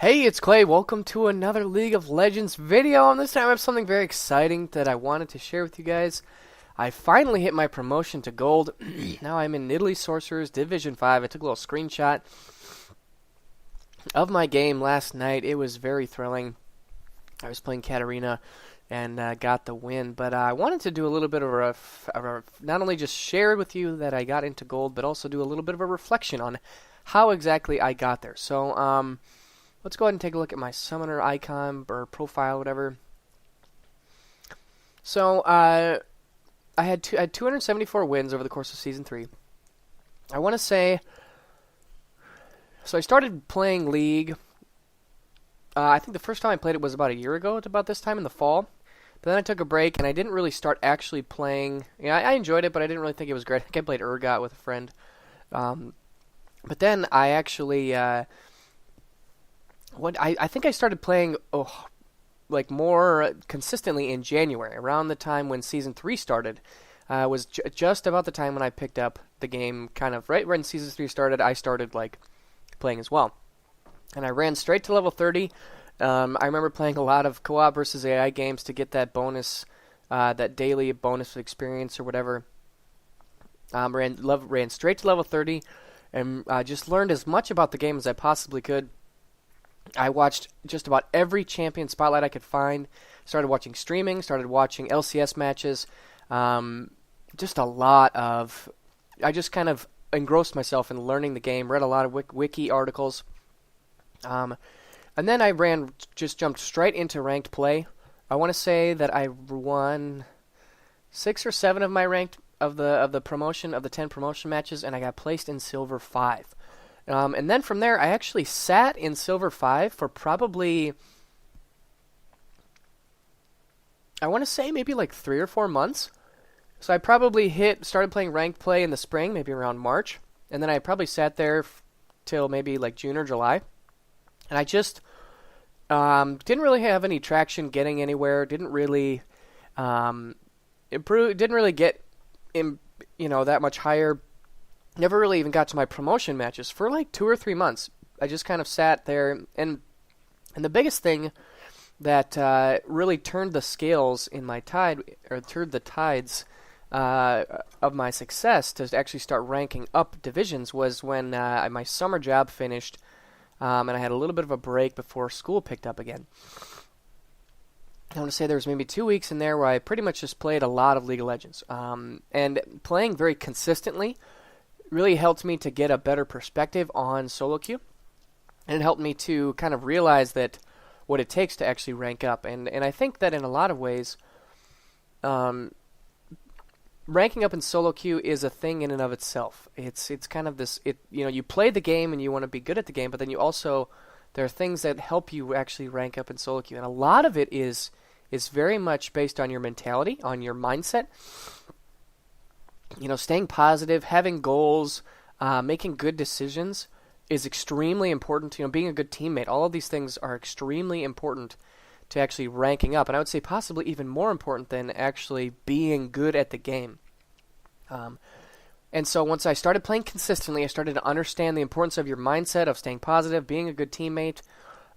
Hey, it's Clay. Welcome to another League of Legends video, and this time I have something very exciting that I wanted to share with you guys. I finally hit my promotion to Gold. Now I'm in Italy Sorcerers Division 5. I took a little screenshot of my game last night. It was very thrilling. I was playing Katarina and got the win, but I wanted to do a little bit of not only just share with you that I got into Gold, but also do a little bit of a reflection on how exactly I got there. So, let's go ahead and take a look at my summoner icon or profile, whatever. So, I had 274 wins over the course of Season 3. I want to say, so I started playing League, I think the first time I played it was about a year ago, at about this time in the fall. But then I took a break, and I didn't really start actually playing. I enjoyed it, but I didn't really think it was great. I think I played Urgot with a friend. But then I actually... I think I started playing more consistently in January, around the time when Season 3 started. Was just about the time when I picked up the game, kind of right when Season 3 started, I started playing as well. And I ran straight to level 30. I remember playing a lot of co-op versus AI games to get that bonus, that daily bonus experience or whatever. Ran straight to level 30 and just learned as much about the game as I possibly could. I watched just about every champion spotlight I could find. Started watching streaming, started watching LCS matches. Just a lot of... I just kind of engrossed myself in learning the game, read a lot of wiki articles. And then I jumped straight into ranked play. I want to say that I won 6 or 7 of my of the 10 promotion matches, and I got placed in Silver 5. And then from there, I actually sat in Silver 5 for probably, I want to say maybe 3 or 4 months. So I probably started playing ranked play in the spring, maybe around March. And then I probably sat there till maybe June or July. And I just didn't really have any traction getting anywhere. Didn't really improve. Didn't really get that much higher. Never really even got to my promotion matches for 2 or 3 months. I just kind of sat there, and the biggest thing that really turned the scales in my turned the tides of my success to actually start ranking up divisions was when my summer job finished, and I had a little bit of a break before school picked up again. I want to say there was maybe 2 weeks in there where I pretty much just played a lot of League of Legends, and playing very consistently really helped me to get a better perspective on solo queue, and it helped me to kind of realize that what it takes to actually rank up. And I think that in a lot of ways, ranking up in solo queue is a thing in and of itself. It's kind of this, you play the game and you want to be good at the game, but then you also, there are things that help you actually rank up in solo queue, and a lot of it is very much based on your mentality, on your mindset. Staying positive, having goals, making good decisions is extremely important. Being a good teammate, all of these things are extremely important to actually ranking up. And I would say possibly even more important than actually being good at the game. And so once I started playing consistently, I started to understand the importance of your mindset, of staying positive, being a good teammate.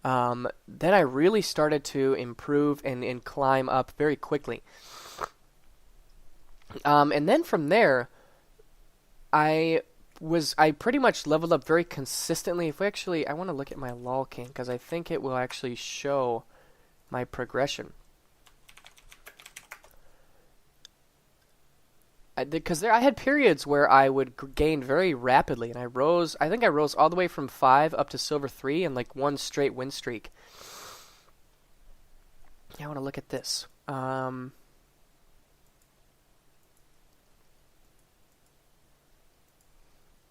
Then I really started to improve and climb up very quickly. And then from there, I pretty much leveled up very consistently. I want to look at my LOL King, because I think it will actually show my progression. Because I had periods where I would gain very rapidly, and I think I rose all the way from 5 up to Silver 3 in one straight win streak. I want to look at this.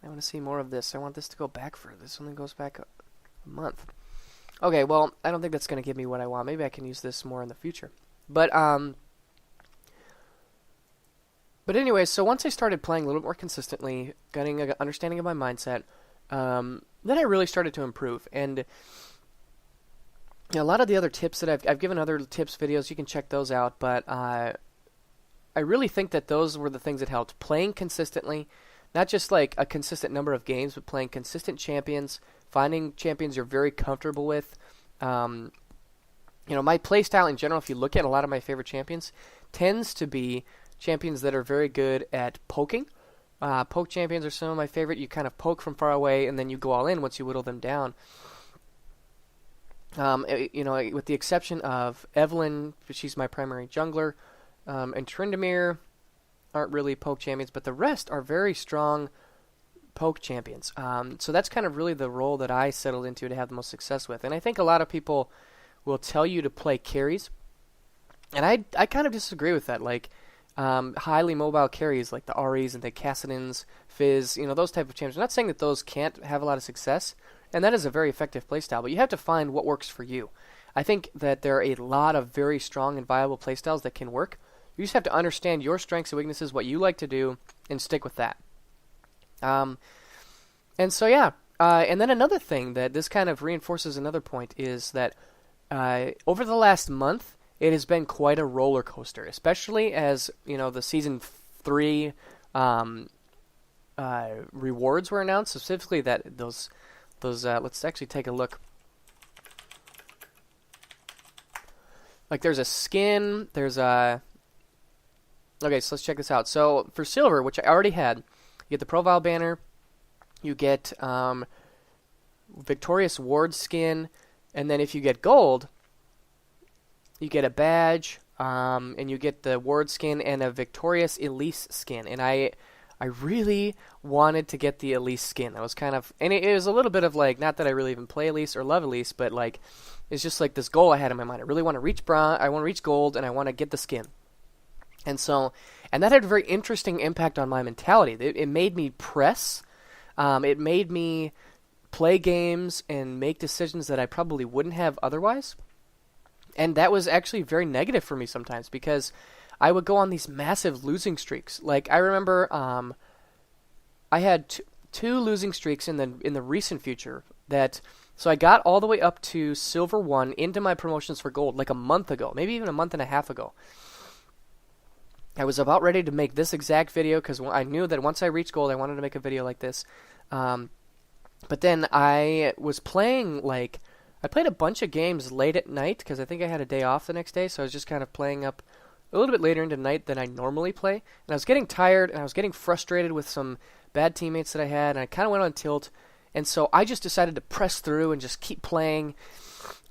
I want to see more of this. I want this to go back further. This only goes back a month. Okay, well, I don't think that's going to give me what I want. Maybe I can use this more in the future. But anyway, so once I started playing a little more consistently, getting an understanding of my mindset, then I really started to improve. And a lot of the other tips that I've given other tips videos, you can check those out. But I really think that those were the things that helped. Playing consistently, not just a consistent number of games, but playing consistent champions, finding champions you're very comfortable with, My playstyle in general, if you look at a lot of my favorite champions, tends to be champions that are very good at poking. Poke champions are some of my favorite. You kind of poke from far away, and then you go all in once you whittle them down. With the exception of Evelyn, she's my primary jungler, and Tryndamere aren't really poke champions, but the rest are very strong poke champions. So that's kind of really the role that I settled into to have the most success with. And I think a lot of people will tell you to play carries, and I kind of disagree with that. Like highly mobile carries like the Aries and the Cassidins, Fizz, those type of champions. I'm not saying that those can't have a lot of success, and that is a very effective playstyle, but you have to find what works for you. I think that there are a lot of very strong and viable playstyles that can work. You just have to understand your strengths and weaknesses, what you like to do, and stick with that. And then another thing that this kind of reinforces another point is that over the last month, it has been quite a roller coaster, especially as the season 3 rewards were announced. Specifically, that those let's actually take a look. Like there's a skin, there's a. Okay, so let's check this out. So for silver, which I already had, you get the profile banner, you get Victorious Ward skin, and then if you get gold, you get a badge, and you get the Ward skin and a Victorious Elise skin. And I really wanted to get the Elise skin. I was kind of, and it was a little bit of like, not that I really even play Elise or love Elise, but like, it's just like this goal I had in my mind. I really want to reach bronze, I want to reach gold, and I want to get the skin. And that had a very interesting impact on my mentality. It made me press. It made me play games and make decisions that I probably wouldn't have otherwise. And that was actually very negative for me sometimes because I would go on these massive losing streaks. Like I remember I had two losing streaks in the recent future so I got all the way up to Silver 1 into my promotions for Gold like a month ago, maybe even a month and a half ago. I was about ready to make this exact video because I knew that once I reached Gold, I wanted to make a video like this. But then I was playing, I played a bunch of games late at night because I think I had a day off the next day, so I was just kind of playing up a little bit later into the night than I normally play. And I was getting tired, and I was getting frustrated with some bad teammates that I had, and I kind of went on tilt. And so I just decided to press through and just keep playing.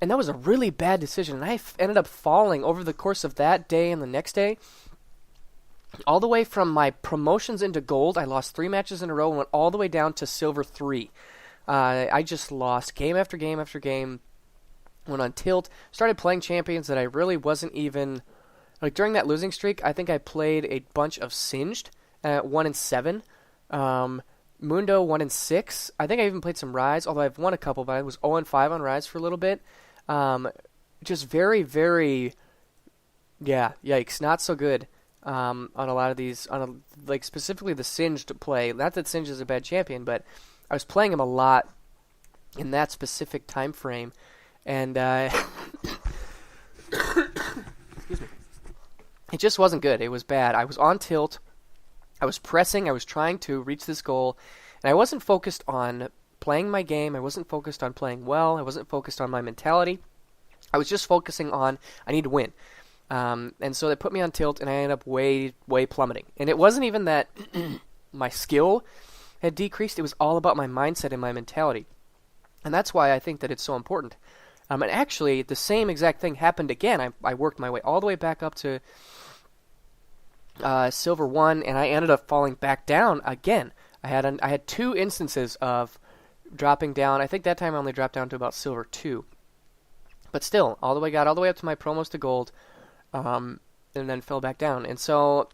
And that was a really bad decision, and I ended up falling over the course of that day and the next day. All the way from my promotions into Gold, I lost 3 matches in a row and went all the way down to Silver 3. I just lost game after game after game, went on tilt, started playing champions that I really wasn't even... Like, during that losing streak, I think I played a bunch of Singed, 1-7, Mundo 1-6. I think I even played some Rise, although I've won a couple, but I was 0-5 on Rise for a little bit. Just very, very... Yeah, yikes, not so good. On a lot of these, specifically the Singed play. Not that Singed is a bad champion, but I was playing him a lot in that specific time frame, and excuse me, it just wasn't good. It was bad. I was on tilt. I was pressing. I was trying to reach this goal, and I wasn't focused on playing my game. I wasn't focused on playing well. I wasn't focused on my mentality. I was just focusing on I need to win. And so they put me on tilt, and I ended up way, way plummeting. And it wasn't even that my skill had decreased. It was all about my mindset and my mentality. And that's why I think that it's so important. And actually, the same exact thing happened again. I worked my way all the way back up to Silver 1, and I ended up falling back down again. I had 2 instances of dropping down. I think that time I only dropped down to about Silver 2. But still, got all the way up to my promos to Gold. And then fell back down. And so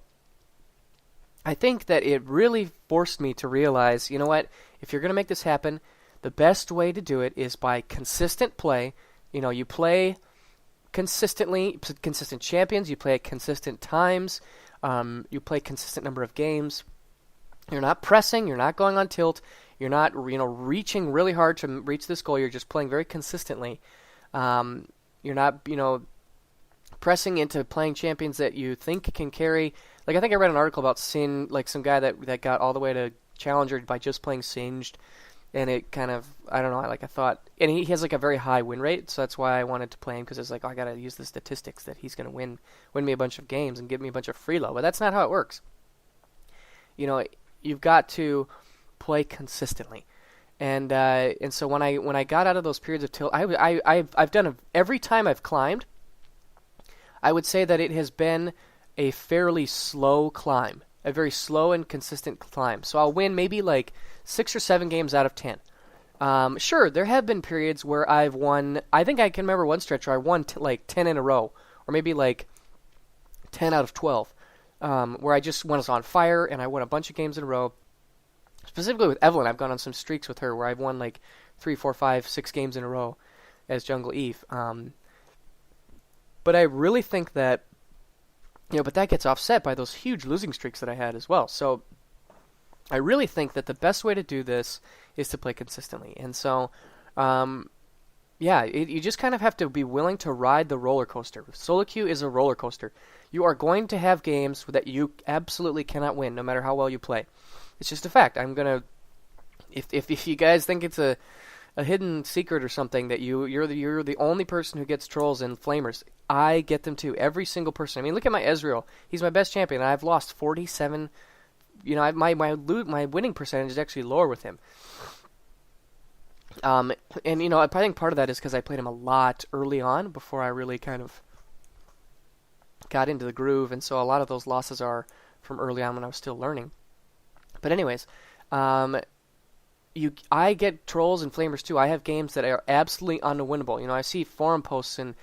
I think that it really forced me to realize, you know what, if you're going to make this happen, the best way to do it is by consistent play. You play consistently, consistent champions, you play at consistent times, you play consistent number of games. You're not pressing, you're not going on tilt, you're not, reaching really hard to reach this goal, you're just playing very consistently. You're not, pressing into playing champions that you think can carry. Like, I think I read an article about some guy that got all the way to Challenger by just playing Singed. and it kind of, I don't know, I thought, and he has like a very high win rate, so that's why I wanted to play him, because it's like, oh, I gotta use the statistics that he's gonna win me a bunch of games and give me a bunch of free low, but that's not how it works. You know, you've got to play consistently, and so when I got out of those periods of tilt, I've done every time I've climbed, I would say that it has been a fairly slow climb, a very slow and consistent climb. So I'll win maybe like 6 or 7 games out of 10. Sure, there have been periods where I've won. I think I can remember one stretch where I won like 10 in a row, or maybe like 10 out of 12, where I just was on fire and I won a bunch of games in a row. Specifically with Evelyn, I've gone on some streaks with her where I've won like 3, 4, 5, 6 games in a row as Jungle Eve. But I really think that, but that gets offset by those huge losing streaks that I had as well. So I really think that the best way to do this is to play consistently. And so, you just kind of have to be willing to ride the roller coaster. Solo queue is a roller coaster. You are going to have games that you absolutely cannot win, no matter how well you play. It's just a fact. I'm gonna, if you guys think it's a hidden secret or something that you're the only person who gets trolls and flamers, I get them too. Every single person. I mean, look at my Ezreal. He's my best champion, and I've lost 47. My winning percentage is actually lower with him. And I think part of that is because I played him a lot early on before I really kind of got into the groove, and so a lot of those losses are from early on when I was still learning. But anyways, I get trolls and flamers too. I have games that are absolutely unwinnable. I see forum posts and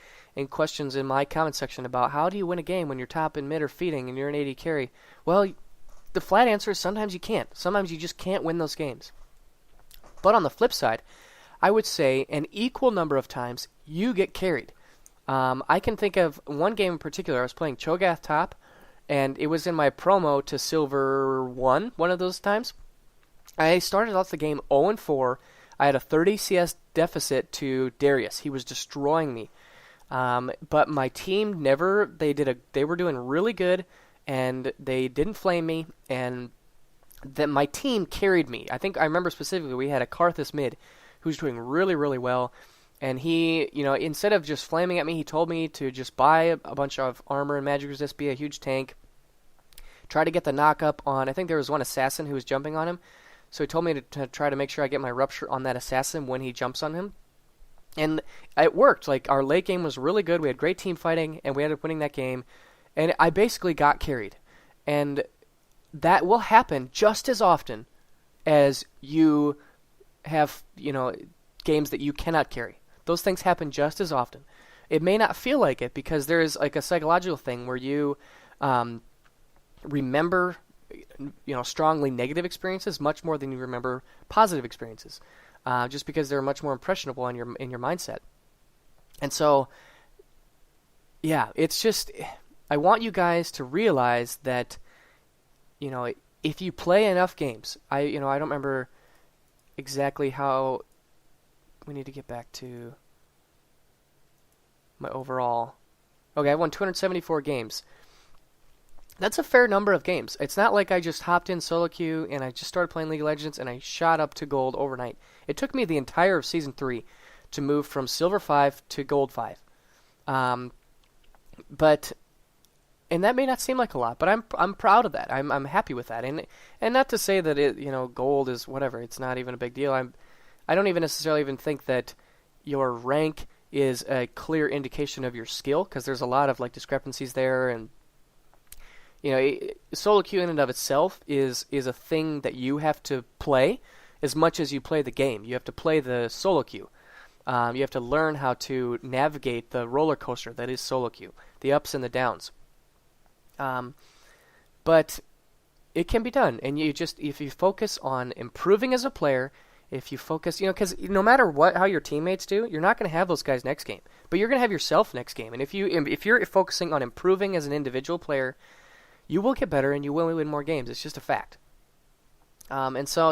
questions in my comment section about how do you win a game when you're top and mid or feeding and you're an AD carry. Well, the flat answer is sometimes you can't. Sometimes you just can't win those games. But on the flip side, I would say an equal number of times you get carried. I can think of one game in particular. I was playing Cho'Gath top, and it was in my promo to Silver 1 one of those times. I started off the game 0-4. I had a 30 CS deficit to Darius. He was destroying me. But my team they were doing really good, and they didn't flame me, and then my team carried me. I remember specifically we had a Karthus mid who's doing really, really well, and he, instead of just flaming at me, he told me to just buy a bunch of armor and magic resist, be a huge tank, try to get the knock up on, I think there was one assassin who was jumping on him, so he told me to try to make sure I get my rupture on that assassin when he jumps on him. And it worked. Like, our late game was really good. We had great team fighting, and we ended up winning that game. And I basically got carried. And that will happen just as often as you have, games that you cannot carry. Those things happen just as often. It may not feel like it because there is like a psychological thing where you remember, strongly negative experiences much more than you remember positive experiences. Just because they're much more impressionable in your mindset. And so, it's just, I want you guys to realize that, if you play enough games, I don't remember exactly how, we need to get back to my overall, okay, I won 274 games. That's a fair number of games. It's not like I just hopped in solo queue and I just started playing League of Legends and I shot up to gold overnight. It took me the entire of Season 3 to move from Silver 5 to Gold 5. And that may not seem like a lot, but I'm proud of that. I'm happy with that. And not to say that it, gold is whatever. It's not even a big deal. I don't even necessarily even think that your rank is a clear indication of your skill, because there's a lot of like discrepancies there, and solo queue in and of itself is a thing that you have to play as much as you play the game. You have to play the solo queue. You have to learn how to navigate the roller coaster that is solo queue, the ups and the downs. But it can be done, and if you focus on improving as a player, if you focus, because no matter how your teammates do, you're not going to have those guys next game, but you're going to have yourself next game. And if you're focusing on improving as an individual player, you will get better and you will win more games. It's just a fact. And so,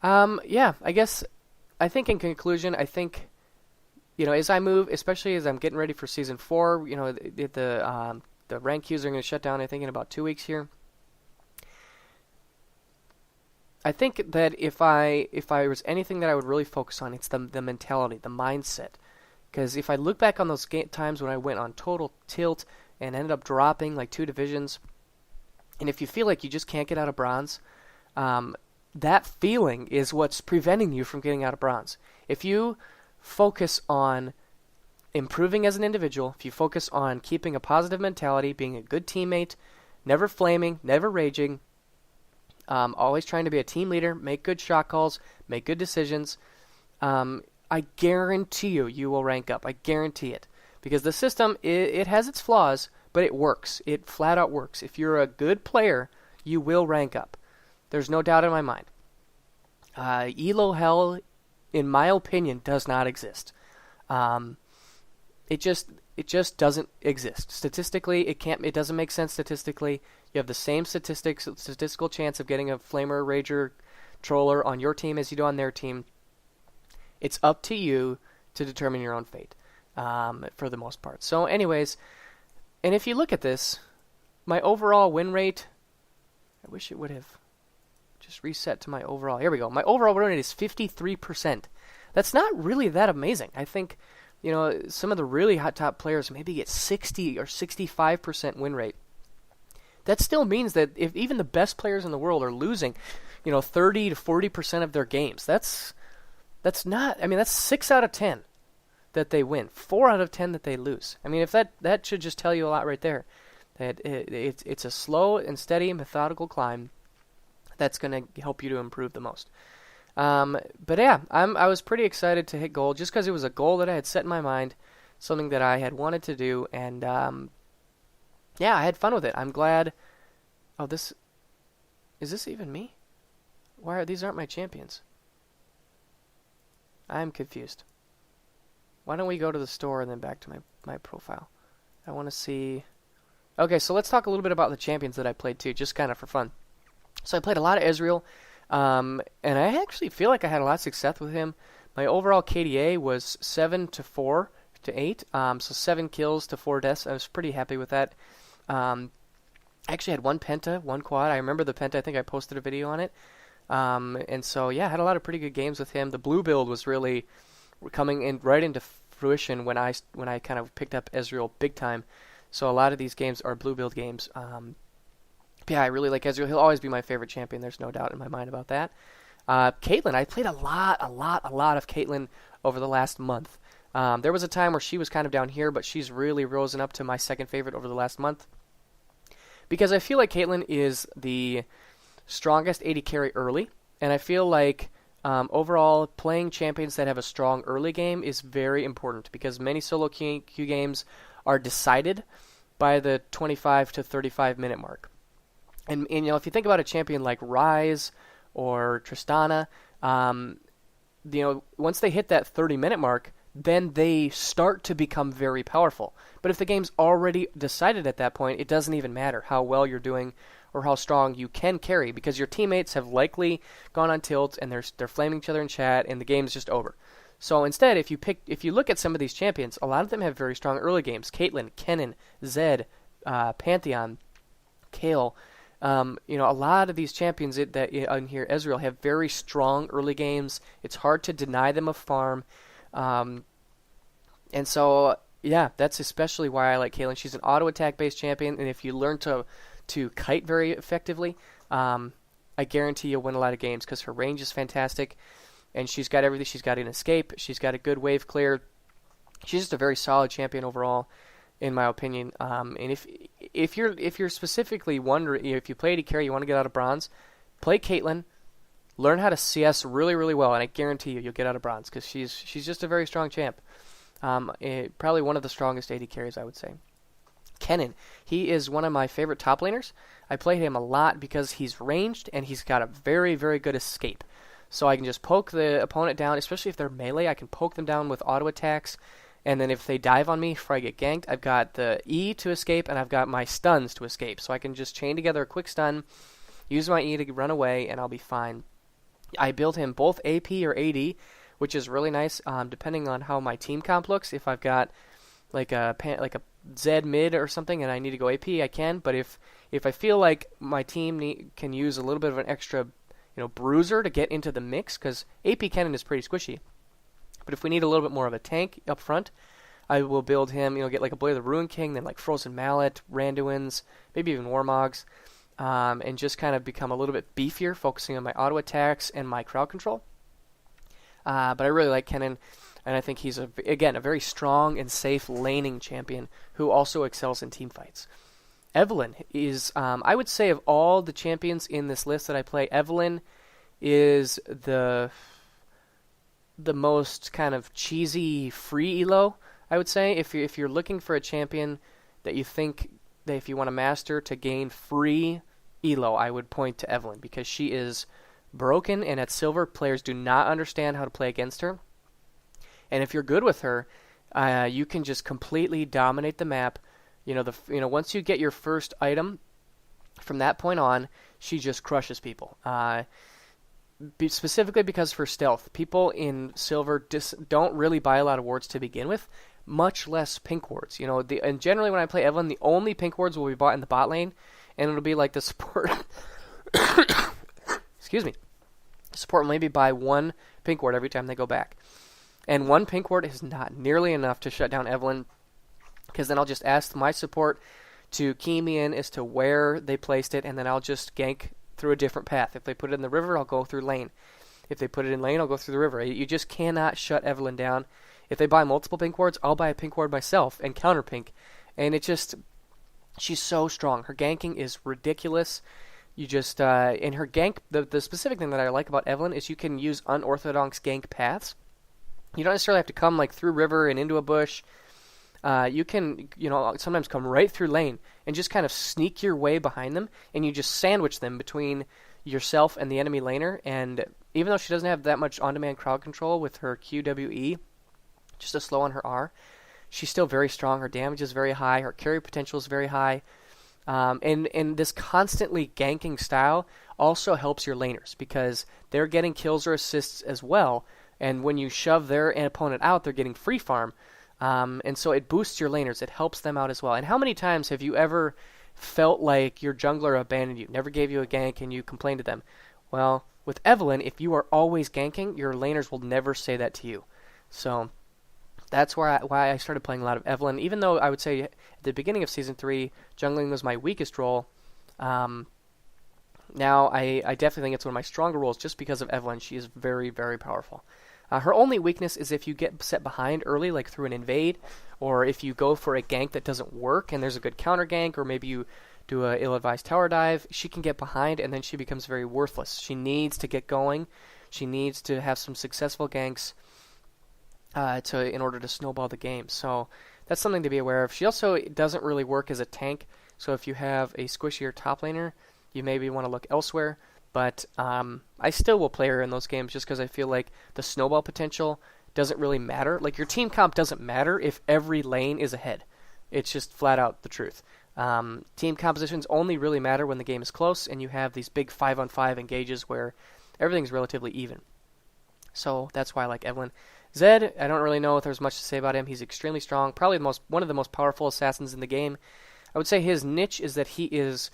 I guess, I think in conclusion, as I move, especially as I'm getting ready for Season 4, the rank queues are going to shut down, I think, in about 2 weeks here. I think that if I was anything that I would really focus on, it's the mentality, the mindset. Because if I look back on those times when I went on total tilt and ended up dropping like 2 divisions, and if you feel like you just can't get out of bronze, that feeling is what's preventing you from getting out of bronze. If you focus on improving as an individual, if you focus on keeping a positive mentality, being a good teammate, never flaming, never raging, always trying to be a team leader, make good shot calls, make good decisions, I guarantee you will rank up. I guarantee it. Because the system, it has its flaws, but it works. It flat out works. If you're a good player, you will rank up. There's no doubt in my mind. Elo hell, in my opinion, does not exist. It just doesn't exist. Statistically, it doesn't make sense statistically. You have the same statistical chance of getting a flamer, rager, troller on your team as you do on their team. It's up to you to determine your own fate, for the most part. So anyways, and if you look at this, my overall win rate, I wish it would have just reset to my overall. Here we go. My overall win rate is 53%. That's not really that amazing. I think, some of the really hot top players maybe get 60 or 65% win rate. That still means that if even the best players in the world are losing, 30 to 40% of their games, that's 6 out of 10 that they win, 4 out of 10 that they lose. I mean, if that should just tell you a lot right there. That it's a slow and steady, methodical climb that's going to help you to improve the most. But yeah, I was pretty excited to hit gold just because it was a goal that I had set in my mind, something that I had wanted to do, and yeah, I had fun with it. I'm glad. Oh, is this even me? These aren't my champions? I'm confused. Why don't we go to the store and then back to my profile? I want to see. Okay, so let's talk a little bit about the champions that I played too, just kind of for fun. So I played a lot of Ezreal, and I actually feel like I had a lot of success with him. My overall KDA was 7 to 4 to 8, so 7 kills to 4 deaths. I was pretty happy with that. I actually had 1 penta, 1 quad. I remember the penta. I think I posted a video on it. And so, yeah, I had a lot of pretty good games with him. The blue build was really coming in right into fruition when I kind of picked up Ezreal big time. So a lot of these games are blue build games. Yeah, I really like Ezreal. He'll always be my favorite champion. There's no doubt in my mind about that. Caitlyn, I played a lot of Caitlyn over the last month. There was a time where she was kind of down here, but she's really risen up to my second favorite over the last month. Because I feel like Caitlyn is the strongest AD carry early, and I feel like overall playing champions that have a strong early game is very important because many solo queue games are decided by the 25 to 35 minute mark. And if you think about a champion like Ryze or Tristana, once they hit that 30-minute mark, then they start to become very powerful. But if the game's already decided at that point, it doesn't even matter how well you're doing or how strong you can carry because your teammates have likely gone on tilt and they're flaming each other in chat and the game's just over. So instead, if you look at some of these champions, a lot of them have very strong early games. Caitlyn, Kennen, Zed, Pantheon, Kayle. A lot of these champions that in here, Ezreal, have very strong early games. It's hard to deny them a farm. And so, yeah, that's especially why I like Caitlyn. She's an auto attack based champion, and if you learn to kite very effectively, I guarantee you'll win a lot of games because her range is fantastic, and she's got everything. She's got an escape. She's got a good wave clear. She's just a very solid champion overall, in my opinion. And if you're specifically wondering if you play AD carry, you want to get out of bronze, play Caitlyn. Learn how to CS really, really well, and I guarantee you'll get out of bronze because she's just a very strong champ. Probably one of the strongest AD carries, I would say. Kennen, he is one of my favorite top laners. I play him a lot because he's ranged and he's got a very, very good escape. So I can just poke the opponent down, especially if they're melee. I can poke them down with auto attacks, and then if they dive on me before I get ganked, I've got the E to escape and I've got my stuns to escape. So I can just chain together a quick stun, use my E to run away, and I'll be fine. I build him both AP or AD, which is really nice, depending on how my team comp looks. If I've got like a Zed mid or something and I need to go AP, I can. But if I feel like my team can use a little bit of an extra bruiser to get into the mix, because AP Cannon is pretty squishy. But if we need a little bit more of a tank up front, I will build him, get like a Blade of the Ruin King, then like Frozen Mallet, Randuins, maybe even Warmogs, and just kind of become a little bit beefier, focusing on my auto attacks and my crowd control. But I really like Kennen, and I think he's, again, a very strong and safe laning champion who also excels in team fights. Evelyn is, I would say, of all the champions in this list that I play, Evelyn is the most kind of cheesy free elo, I would say. If you're looking for a champion that you think that if you want to master to gain free elo, I would point to Evelyn, because she is broken, and at silver, players do not understand how to play against her. And if you're good with her, you can just completely dominate the map. Once you get your first item, from that point on, she just crushes people. Specifically because of her stealth. People in silver don't really buy a lot of wards to begin with, much less pink wards. And generally when I play Evelyn, the only pink wards will be bought in the bot lane, and it'll be like the support. Excuse me. Support will maybe buy one pink ward every time they go back. And one pink ward is not nearly enough to shut down Evelyn, because then I'll just ask my support to key me in as to where they placed it, and then I'll just gank through a different path. If they put it in the river, I'll go through lane. If they put it in lane, I'll go through the river. You just cannot shut Evelyn down. If they buy multiple pink wards, I'll buy a pink ward myself and counter pink. And she's so strong. Her ganking is ridiculous. In her gank, the specific thing that I like about Evelyn is you can use unorthodox gank paths. You don't necessarily have to come like through river and into a bush. You can, sometimes come right through lane and just kind of sneak your way behind them, and you just sandwich them between yourself and the enemy laner. And even though she doesn't have that much on-demand crowd control with her QWE, just a slow on her R, she's still very strong. Her damage is very high. Her carry potential is very high. And this constantly ganking style also helps your laners, because they're getting kills or assists as well. And when you shove their opponent out, they're getting free farm. And so it boosts your laners. It helps them out as well. And how many times have you ever felt like your jungler abandoned you, never gave you a gank, and you complained to them? Well, with Evelyn, if you are always ganking, your laners will never say that to you. So that's why I started playing a lot of Evelyn. Even though I would say at the beginning of Season 3, jungling was my weakest role, now I definitely think it's one of my stronger roles just because of Evelyn. She is very, very powerful. Her only weakness is if you get set behind early, like through an invade, or if you go for a gank that doesn't work and there's a good counter gank, or maybe you do a ill-advised tower dive, she can get behind and then she becomes very worthless. She needs to get going. She needs to have some successful ganks in order to snowball the game. So that's something to be aware of. She also doesn't really work as a tank, so if you have a squishier top laner, you maybe want to look elsewhere. But I still will play her in those games just because I feel like the snowball potential doesn't really matter. Like, your team comp doesn't matter if every lane is ahead. It's just flat out the truth. Team compositions only really matter when the game is close and you have these big 5-on-5 engages where everything's relatively even. So that's why I like Evelyn. Zed, I don't really know if there's much to say about him. He's extremely strong, probably one of the most powerful assassins in the game. I would say his niche is that he is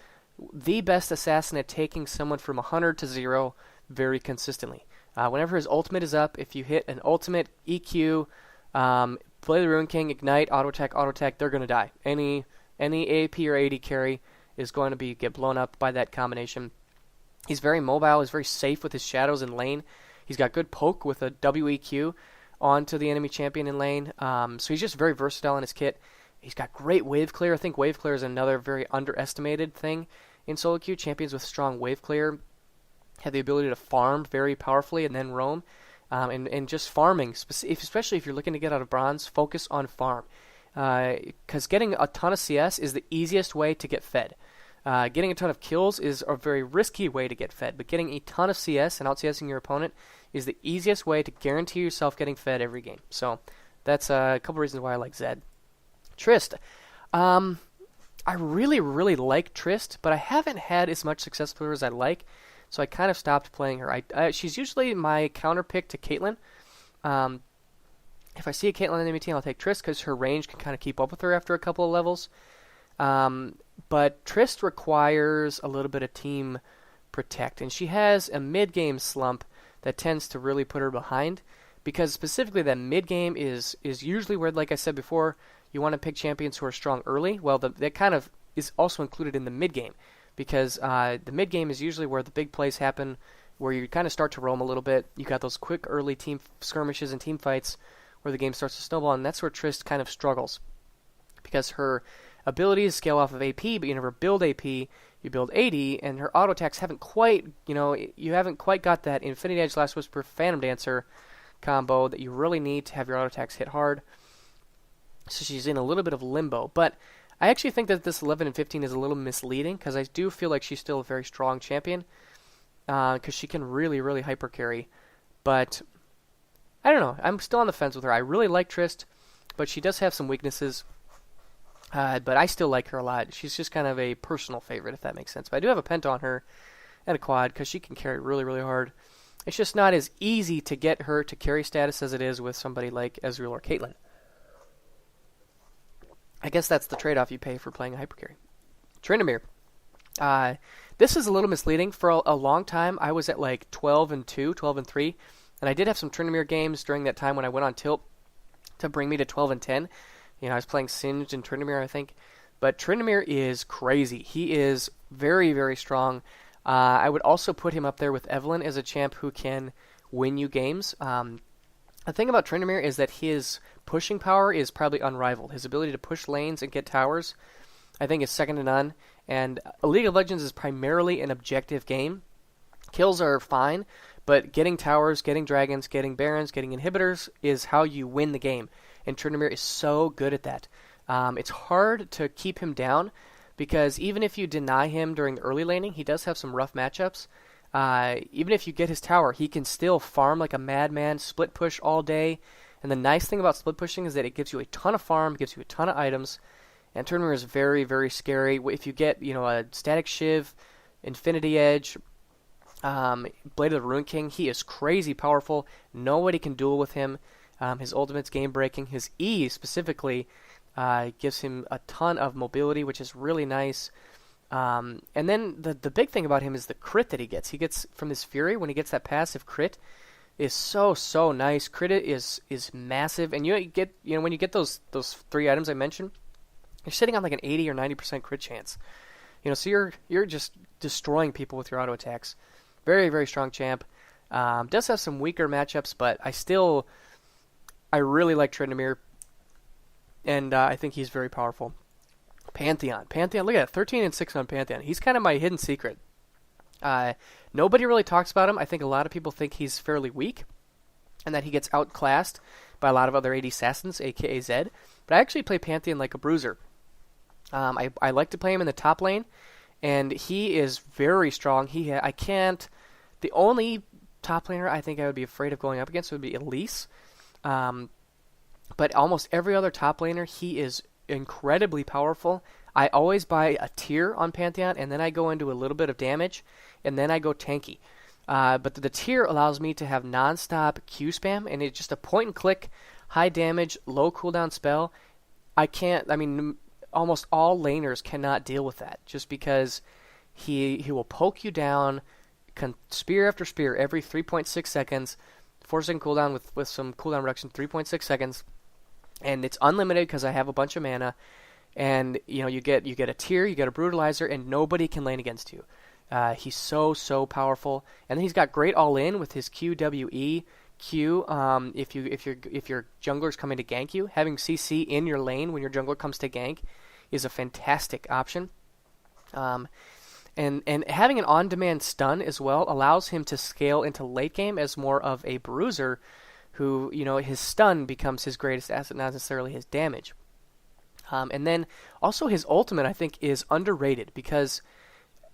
the best assassin at taking someone from 100 to 0 very consistently. Whenever his ultimate is up, if you hit an ultimate, EQ, play the Ruin King, ignite, auto attack, they're going to die. Any AP or AD carry is going to get blown up by that combination. He's very mobile. He's very safe with his shadows in lane. He's got good poke with a WEQ onto the enemy champion in lane. So he's just very versatile in his kit. He's got great wave clear. I think wave clear is another very underestimated thing in solo queue. Champions with strong wave clear have the ability to farm very powerfully and then roam. And just farming, especially if you're looking to get out of bronze, focus on farm. Because getting a ton of CS is the easiest way to get fed. Getting a ton of kills is a very risky way to get fed, but getting a ton of CS and out-CSing your opponent is the easiest way to guarantee yourself getting fed every game. So that's a couple reasons why I like Zed. Trist. I really, really like Trist, but I haven't had as much success with her as I like, so I kind of stopped playing her. She's usually my counter pick to Caitlyn. If I see a Caitlyn enemy team, I'll take Trist because her range can kind of keep up with her after a couple of levels. But Trist requires a little bit of team protect. And she has a mid-game slump that tends to really put her behind, because specifically that mid-game is usually where, like I said before, you want to pick champions who are strong early. Well, that kind of is also included in the mid-game, because the mid-game is usually where the big plays happen, where you kind of start to roam a little bit. You got those quick early team skirmishes and team fights where the game starts to snowball, and that's where Trist kind of struggles, because her abilities scale off of AP, but you never build AP, you build AD, and her auto attacks haven't quite, you haven't quite got that Infinity Edge, Last Whisper, Phantom Dancer combo that you really need to have your auto attacks hit hard. So she's in a little bit of limbo, but I actually think that this 11 and 15 is a little misleading, because I do feel like she's still a very strong champion, because she can really, really hyper carry. But I don't know. I'm still on the fence with her. I really like Trist, but she does have some weaknesses. But I still like her a lot. She's just kind of a personal favorite, if that makes sense. But I do have a pent on her and a quad, because she can carry really, really hard. It's just not as easy to get her to carry status as it is with somebody like Ezreal or Caitlyn. I guess that's the trade-off you pay for playing a hyper carry. Tryndamere. This is a little misleading. For a long time, I was at like 12 and 2, 12 and 3. And I did have some Tryndamere games during that time when I went on tilt to bring me to 12 and 10. I was playing Singed and Tryndamere, I think. But Tryndamere is crazy. He is very, very strong. I would also put him up there with Evelyn as a champ who can win you games. The thing about Tryndamere is that his pushing power is probably unrivaled. His ability to push lanes and get towers, I think, is second to none. And League of Legends is primarily an objective game. Kills are fine, but getting towers, getting dragons, getting barons, getting inhibitors is how you win the game. And Tryndamere is so good at that. It's hard to keep him down, because even if you deny him during the early laning, he does have some rough matchups. Even if you get his tower, he can still farm like a madman, split push all day. And the nice thing about split pushing is that it gives you a ton of farm, gives you a ton of items. And Tryndamere is very, very scary. If you get, a Static Shiv, Infinity Edge, Blade of the Ruin King, he is crazy powerful. Nobody can duel with him. His ultimate's game-breaking. His E, specifically, gives him a ton of mobility, which is really nice. And then the big thing about him is the crit that he gets. He gets from his Fury, when he gets that passive crit, is so nice. Crit is massive. And you get, when you get those 3 items I mentioned, you're sitting on like an 80 or 90% crit chance. So you're just destroying people with your auto attacks. Very, very strong champ. Does have some weaker matchups, but I really like Tryndamere, and I think he's very powerful. Pantheon, look at that, 13 and 6 on Pantheon. He's kind of my hidden secret. Nobody really talks about him. I think a lot of people think he's fairly weak, and that he gets outclassed by a lot of other AD assassins, aka Zed. But I actually play Pantheon like a bruiser. I like to play him in the top lane, and he is very strong. The only top laner I think I would be afraid of going up against would be Elise. But almost every other top laner, he is incredibly powerful. I always buy a tier on Pantheon, and then I go into a little bit of damage, and then I go tanky. But the tier allows me to have non-stop Q spam, and it's just a point-and-click, high damage, low cooldown spell. Almost all laners cannot deal with that, just because he will poke you down, spear after spear every 3.6 seconds, 4-second cooldown with some cooldown reduction, 3.6 seconds, and it's unlimited because I have a bunch of mana. And you get a tier, you get a brutalizer, and nobody can lane against you. He's so powerful, and then he's got great all in with his QWE Q. If your jungler's coming to gank you, having CC in your lane when your jungler comes to gank is a fantastic option. And having an on-demand stun as well allows him to scale into late game as more of a bruiser, who his stun becomes his greatest asset, not necessarily his damage. And then also his ultimate, I think, is underrated because,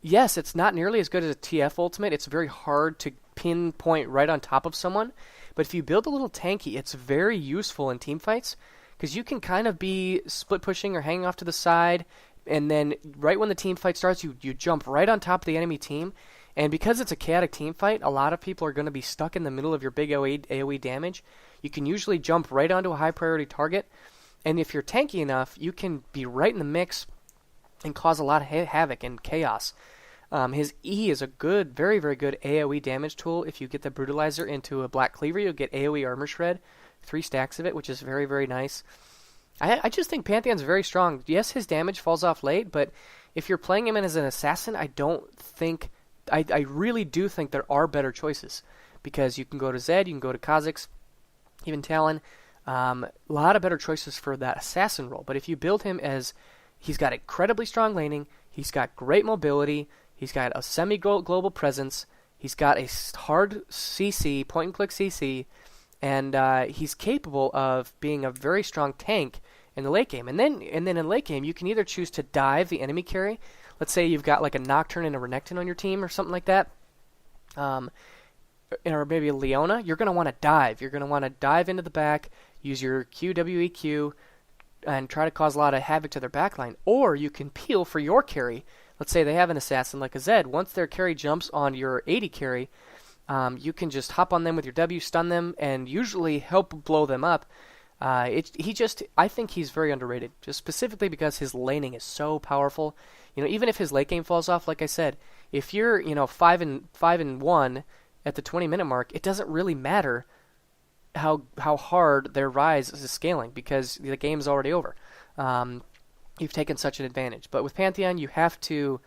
yes, it's not nearly as good as a TF ultimate. It's very hard to pinpoint right on top of someone. But if you build a little tanky, it's very useful in team fights because you can kind of be split pushing or hanging off to the side. And then right when the team fight starts, you jump right on top of the enemy team. And because it's a chaotic team fight, a lot of people are going to be stuck in the middle of your big AoE damage. You can usually jump right onto a high priority target. And if you're tanky enough, you can be right in the mix and cause a lot of havoc and chaos. His E is a good, very, very good AoE damage tool. If you get the Brutalizer into a Black Cleaver, you'll get AoE Armor Shred, 3 stacks of it, which is very, very nice. I just think Pantheon's very strong. Yes, his damage falls off late, but if you're playing him as an assassin, I really do think there are better choices. Because you can go to Zed, you can go to Kha'Zix, even Talon. A lot of better choices for that assassin role. But if you build him as, he's got incredibly strong laning, he's got great mobility, he's got a semi-global presence, he's got a hard CC, point-and-click CC, and he's capable of being a very strong tank in the late game. And then in late game, you can either choose to dive the enemy carry. Let's say you've got like a Nocturne and a Renekton on your team or something like that. Or maybe a Leona. You're going to want to dive. You're going to want to dive into the back, use your QWEQ, and try to cause a lot of havoc to their backline. Or you can peel for your carry. Let's say they have an assassin like a Zed. Once their carry jumps on your 80 carry, you can just hop on them with your W, stun them, and usually help blow them up. I think he's very underrated, just specifically because his laning is so powerful. Even if his late game falls off, like I said, if you're 5-1 at the 20-minute mark, it doesn't really matter how hard their rise is scaling because the game's already over. You've taken such an advantage. But with Pantheon, you have to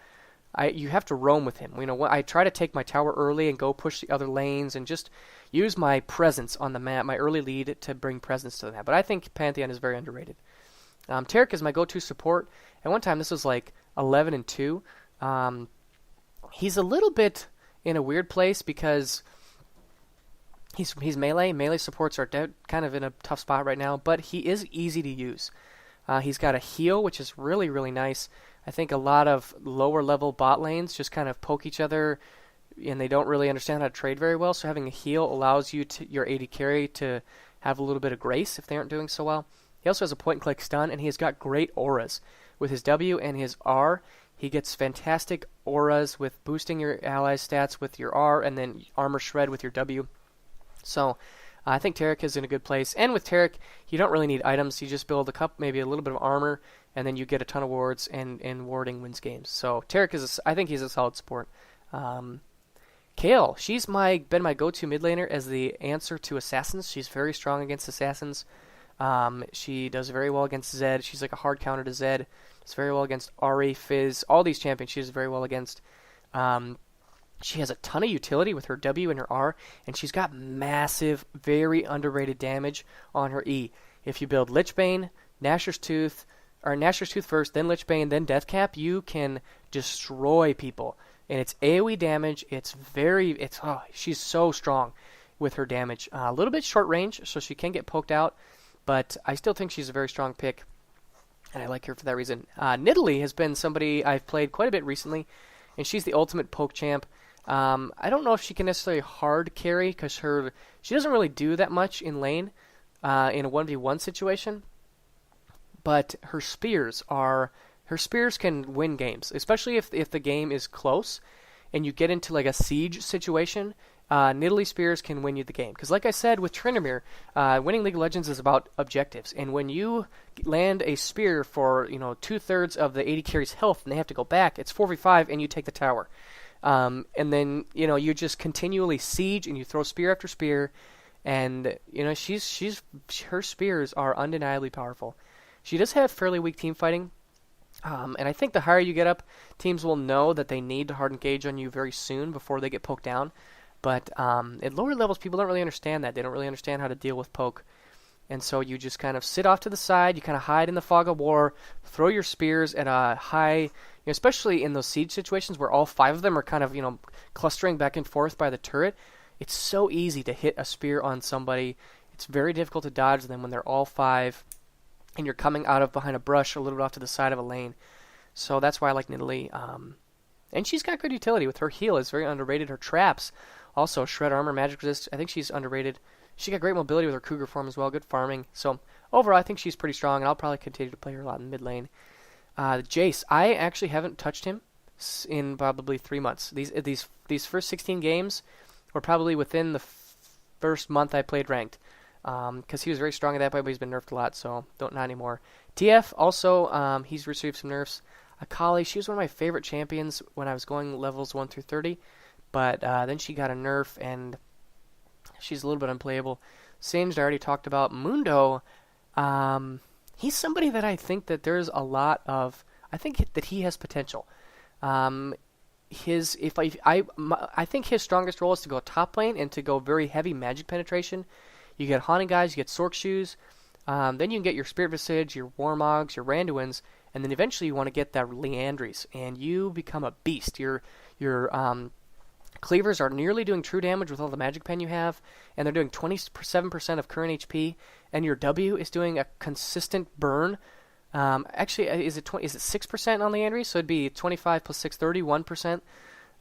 roam with him. I try to take my tower early and go push the other lanes and just use my presence on the map, my early lead, to bring presence to the map. But I think Pantheon is very underrated. Taric is my go-to support. At one time, this was like 11-2. He's a little bit in a weird place because he's melee. Melee supports are kind of in a tough spot right now, but he is easy to use. He's got a heal, which is really, really nice. I think a lot of lower level bot lanes just kind of poke each other and they don't really understand how to trade very well, so having a heal allows your AD carry to have a little bit of grace if they aren't doing so well. He also has a point and click stun, and he has got great auras. With his W and his R, he gets fantastic auras with boosting your allies' stats with your R and then armor shred with your W. So I think Taric is in a good place. And with Taric, you don't really need items. You just build maybe a little bit of armor, and then you get a ton of wards, and warding wins games. So Taric I think he's a solid support. Kayle, she's been my go-to mid laner as the answer to assassins. She's very strong against assassins. She does very well against Zed. She's like a hard counter to Zed. Does very well against Ahri, Fizz, all these champions she does very well against. She has a ton of utility with her W and her R, and she's got massive, very underrated damage on her E. If you build Lichbane, Nashor's Tooth first, then Lichbane, then Deathcap, you can destroy people. And it's AoE damage. She's so strong with her damage. A little bit short range, so she can get poked out, but I still think she's a very strong pick, and I like her for that reason. Nidalee has been somebody I've played quite a bit recently, and she's the ultimate poke champ. I don't know if she can necessarily hard carry, because she doesn't really do that much in lane in a 1v1 situation, but her spears can win games, especially if the game is close and you get into like a siege situation. Nidalee spears can win you the game. Because like I said with Tryndamere, winning League of Legends is about objectives. And when you land a spear for 2/3 of the AD carry's health and they have to go back, it's 4v5 and you take the tower. And then you just continually siege and you throw spear after spear. And her spears are undeniably powerful. She does have fairly weak team fighting. And I think the higher you get up, teams will know that they need to hard engage on you very soon before they get poked down. But at lower levels, people don't really understand that. They don't really understand how to deal with poke. And so you just kind of sit off to the side, you kind of hide in the fog of war, throw your spears at a high, especially in those siege situations where all 5 of them are kind of, clustering back and forth by the turret. It's so easy to hit a spear on somebody. It's very difficult to dodge them when they're all 5 and you're coming out of behind a brush a little bit off to the side of a lane. So that's why I like Nidalee. And she's got good utility with her heal. It's very underrated. Her traps, also shred armor, magic resist. I think she's underrated. She got great mobility with her Cougar form as well. Good farming. So overall, I think she's pretty strong, and I'll probably continue to play her a lot in mid lane. Jace, I actually haven't touched him in probably 3 months. These first 16 games were probably within the first month I played ranked. Because he was very strong at that point, but he's been nerfed a lot, so not anymore. TF, also, he's received some nerfs. Akali, she was one of my favorite champions when I was going levels 1 through 30, but then she got a nerf, and she's a little bit unplayable. Singed, I already talked about. Mundo, he's somebody that I think that there's a lot of... I think that he has potential. I think his strongest role is to go top lane and to go very heavy magic penetration. You get Haunting Guys, you get Sork Shoes, then you can get your Spirit Visage, your Warmogs, your Randuins, and then eventually you want to get that Leandries, and you become a beast. Your Cleavers are nearly doing true damage with all the magic pen you have, and they're doing 27% of current HP, and your W is doing a consistent burn. Actually, is it 6% on Leandries? So it'd be 25 plus 6, 31%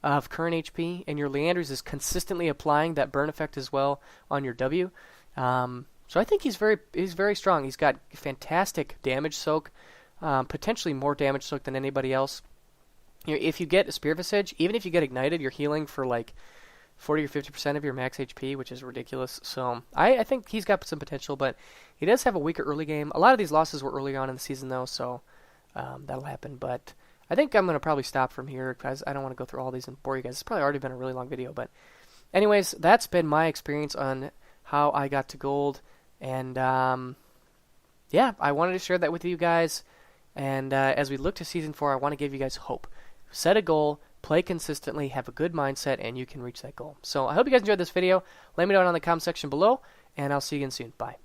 of current HP, and your Leandries is consistently applying that burn effect as well on your W. So I think he's very strong. He's got fantastic damage soak, potentially more damage soak than anybody else. You know, if you get a Spirit Visage, even if you get ignited, you're healing for like 40 or 50% of your max HP, which is ridiculous. So I think he's got some potential, but he does have a weaker early game. A lot of these losses were early on in the season, though, so that'll happen. But I think I'm going to probably stop from here because I don't want to go through all these and bore you guys. It's probably already been a really long video. But anyways, that's been my experience on how I got to gold. And yeah, I wanted to share that with you guys. And as we look to Season 4, I want to give you guys hope. Set a goal, play consistently, have a good mindset, and you can reach that goal. So I hope you guys enjoyed this video. Let me know down in the comment section below, and I'll see you again soon. Bye.